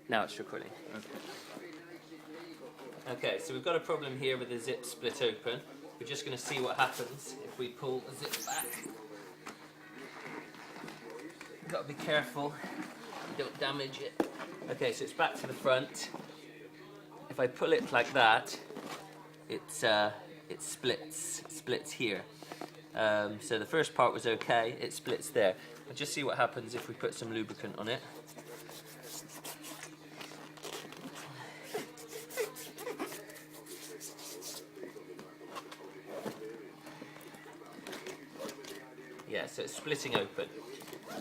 Now it's recording. Okay, so we've got a problem here with the zip split open. We're just going to see what happens if we pull the zip back. You've got to be careful you don't damage it. Okay, so it's back to the front. If I pull it like that, it splits here. So the first part was okay, it splits there. We'll just see what happens if we put some lubricant on it. Yeah, so it's splitting open.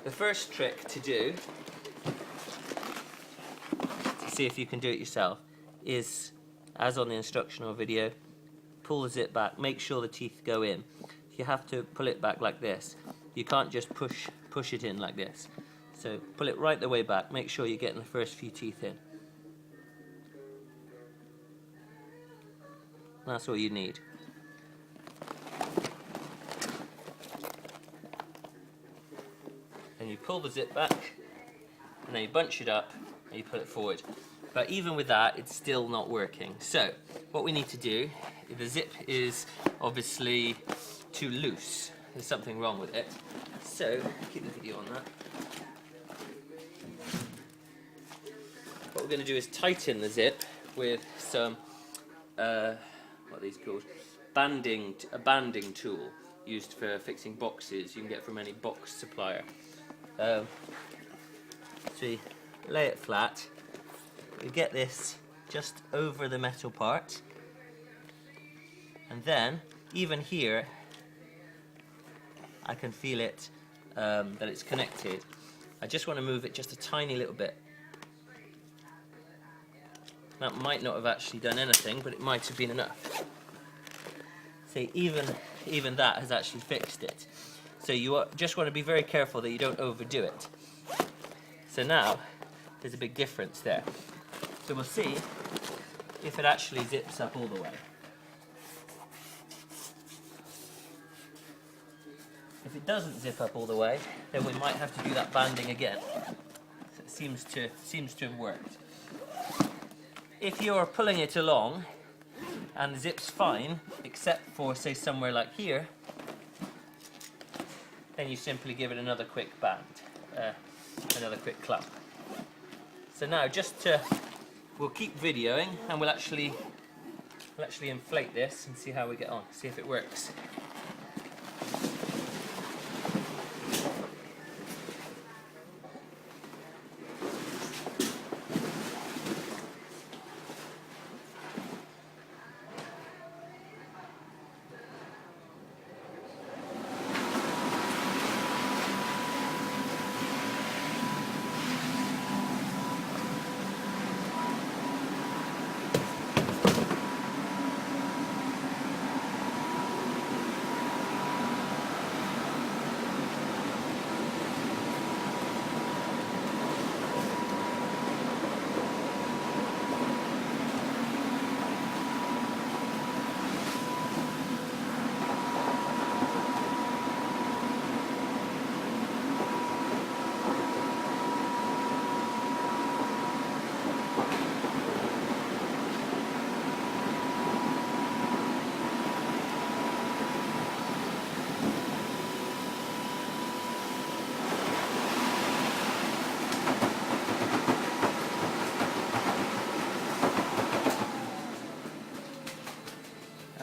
The first trick to do, to see if you can do it yourself, is, as on the instructional video, pull the zip back, make sure the teeth go in. You have to pull it back like this. You can't just push it in like this. So pull it right the way back, make sure you're getting the first few teeth in. That's all you need. And you pull the zip back, and then you bunch it up, and you pull it forward. But even with that, it's still not working. So, what we need to do, the zip is obviously too loose. There's something wrong with it. So, keep the video on that. What we're going to do is tighten the zip with some, what are these called? A banding tool used for fixing boxes. You can get from any box supplier. So you lay it flat, you get this just over the metal part, and then even here I can feel it, that it's connected. I just want to move it just a tiny little bit. That might not have actually done anything, but it might have been enough. See, even that has actually fixed it. So you just want to be very careful that you don't overdo it. So now, there's a big difference there. So we'll see if it actually zips up all the way. If it doesn't zip up all the way, then we might have to do that banding again. So it seems to have worked. If you're pulling it along, and the zip's fine, except for, say, somewhere like here, then you simply give it another quick band, another quick clap. So now, we'll keep videoing, and we'll actually inflate this and see how we get on, see if it works.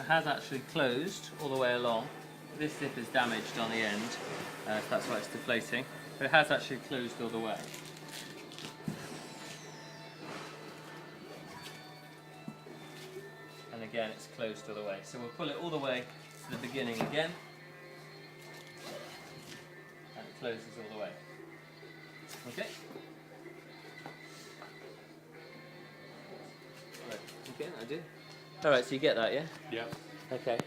Has actually closed all the way along. This zip is damaged on the end, so that's why it's deflating, but it has actually closed all the way. And again, it's closed all the way. So we'll pull it all the way to the beginning again, and it closes all the way. Okay? Right. Okay, I do. Alright, so you get that, yeah? Yeah. Okay.